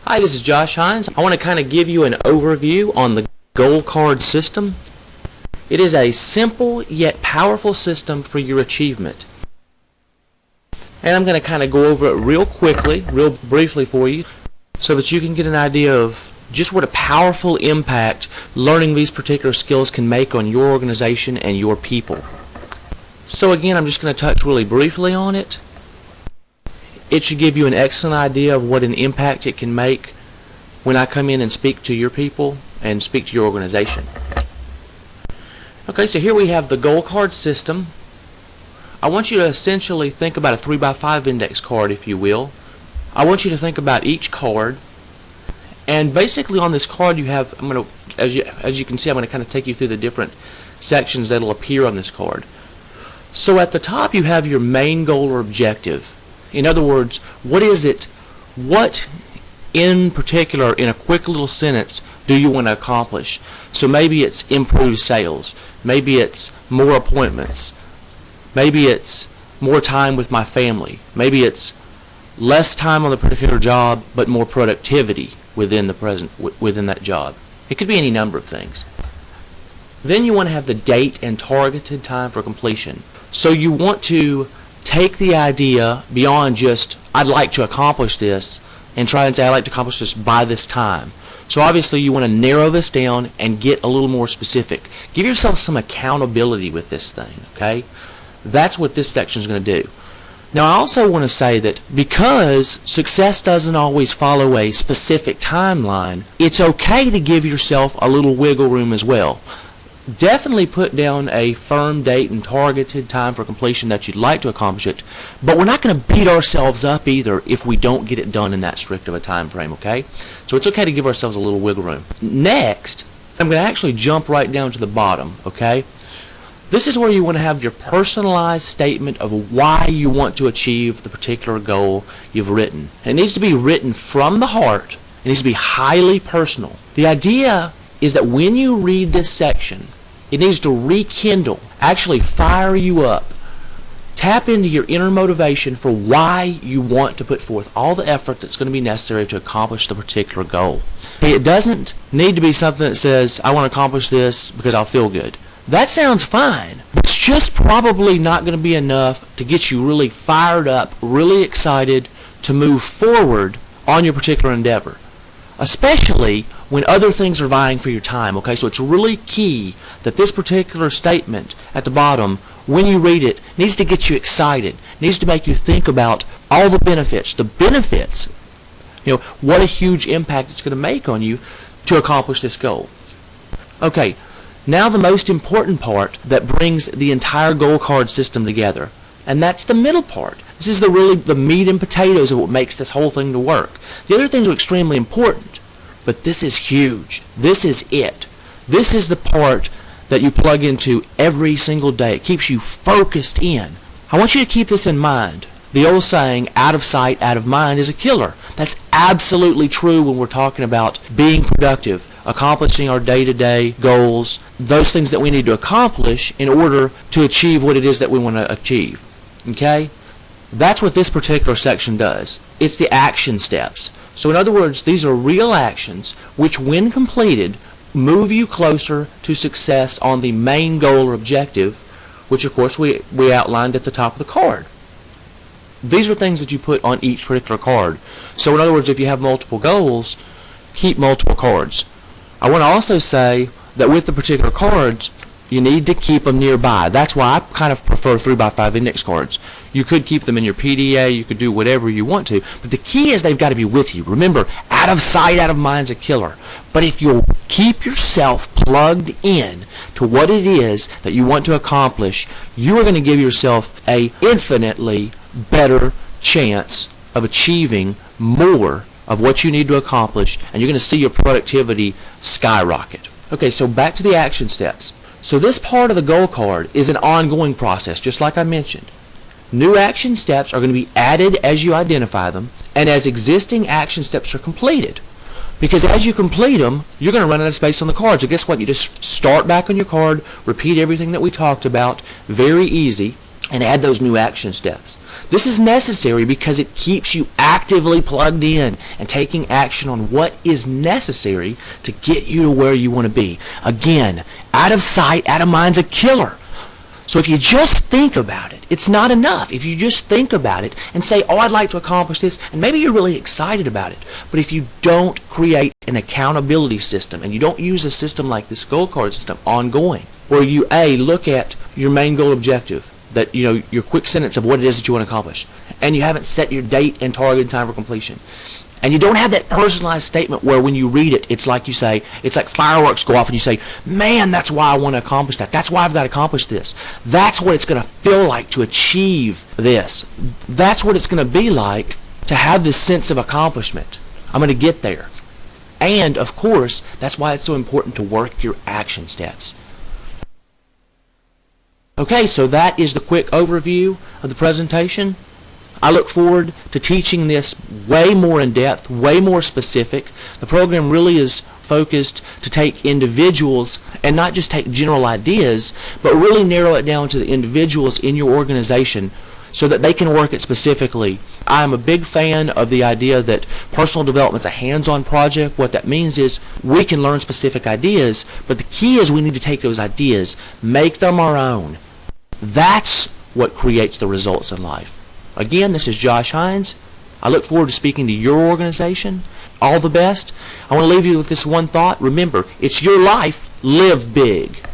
Hi, this is Josh Hinds. I want to kind of give you an overview on the goal card system. It is a simple yet powerful system for your achievement. And I'm going to kind of go over it real quickly, real briefly for you, so that you can get an idea of just what a powerful impact learning these particular skills can make on your organization and your people. So again, I'm just going to touch really briefly on it. It should give you an excellent idea of what an impact it can make when I come in and speak to your people and speak to your organization. Okay, so here we have the goal card system. I want you to essentially think about a 3x5 index card, if you will. I want you to think about each card, and basically on this card you have, as you can see, I'm going to kind of take you through the different sections that will appear on this card. So at the top you have your main goal or objective. In other words, what is it, what in particular, in a quick little sentence, do you want to accomplish? So maybe it's improved sales, maybe it's more appointments, maybe it's more time with my family, maybe it's less time on the particular job but more productivity within that job. It could be any number of things. Then you want to have the date and targeted time for completion. So you want to take the idea beyond just I'd like to accomplish this and try and say I'd like to accomplish this by this time. So obviously you want to narrow this down and get a little more specific. Give yourself some accountability with this thing, okay? That's what this section is going to do. Now I also want to say that because success doesn't always follow a specific timeline, it's okay to give yourself a little wiggle room as well. Definitely put down a firm date and targeted time for completion that you'd like to accomplish it, but we're not going to beat ourselves up either if we don't get it done in that strict of a time frame, okay? So it's okay to give ourselves a little wiggle room. Next, I'm going to actually jump right down to the bottom, okay? This is where you want to have your personalized statement of why you want to achieve the particular goal you've written. And it needs to be written from the heart. It needs to be highly personal. The idea is that when you read this section, it needs to rekindle, actually fire you up, tap into your inner motivation for why you want to put forth all the effort that's going to be necessary to accomplish the particular goal. It doesn't need to be something that says, I want to accomplish this because I'll feel good. That sounds fine, but it's just probably not going to be enough to get you really fired up, really excited to move forward on your particular endeavor, especially when other things are vying for your time, okay? So it's really key that this particular statement at the bottom, when you read it, needs to get you excited, needs to make you think about all the benefits, what a huge impact it's going to make on you to accomplish this goal. Okay, now the most important part that brings the entire goal card system together, and that's the middle part. This is really the meat and potatoes of what makes this whole thing to work. The other things are extremely important, but this is huge. This is it. This is the part that you plug into every single day. It keeps you focused in. I want you to keep this in mind. The old saying, out of sight, out of mind, is a killer. That's absolutely true when we're talking about being productive, accomplishing our day-to-day goals, those things that we need to accomplish in order to achieve what it is that we want to achieve. Okay? That's what this particular section does. It's the action steps. So in other words, these are real actions which, when completed, move you closer to success on the main goal or objective, which of course we outlined at the top of the card. These are things that you put on each particular card. So in other words, if you have multiple goals, keep multiple cards. I want to also say that with the particular cards, you need to keep them nearby. That's why I kind of prefer 3x5 index cards. You could keep them in your PDA, you could do whatever you want to, but the key is they've got to be with you. Remember, out of sight, out of mind's a killer. But if you'll keep yourself plugged in to what it is that you want to accomplish, you are going to give yourself an infinitely better chance of achieving more of what you need to accomplish, and you're going to see your productivity skyrocket. Okay, so back to the action steps. So this part of the goal card is an ongoing process, just like I mentioned. New action steps are going to be added as you identify them and as existing action steps are completed. Because as you complete them, you're going to run out of space on the card. So guess what? You just start back on your card, repeat everything that we talked about, very easy, and add those new action steps. This is necessary because it keeps you actively plugged in and taking action on what is necessary to get you to where you want to be. Again, out of sight, out of mind's a killer. So if you just think about it, it's not enough. If you just think about it and say, oh, I'd like to accomplish this, and maybe you're really excited about it. But if you don't create an accountability system and you don't use a system like this goal card system ongoing, where you, A, look at your main goal objective, that, you know, your quick sentence of what it is that you want to accomplish, and you haven't set your date and target and time for completion, and you don't have that personalized statement where when you read it, it's like you say, it's like fireworks go off and you say, man, that's why I want to accomplish that. That's why I've got to accomplish this. That's what it's going to feel like to achieve this. That's what it's going to be like to have this sense of accomplishment. I'm going to get there. And, of course, that's why it's so important to work your action steps. Okay, so that is the quick overview of the presentation. I look forward to teaching this way more in depth, way more specific. The program really is focused to take individuals and not just take general ideas, but really narrow it down to the individuals in your organization so that they can work it specifically. I'm a big fan of the idea that personal development is a hands-on project. What that means is we can learn specific ideas, but the key is we need to take those ideas, make them our own. That's what creates the results in life. Again, this is Josh Hinds. I look forward to speaking to your organization. All the best. I want to leave you with this one thought. Remember, it's your life. Live big.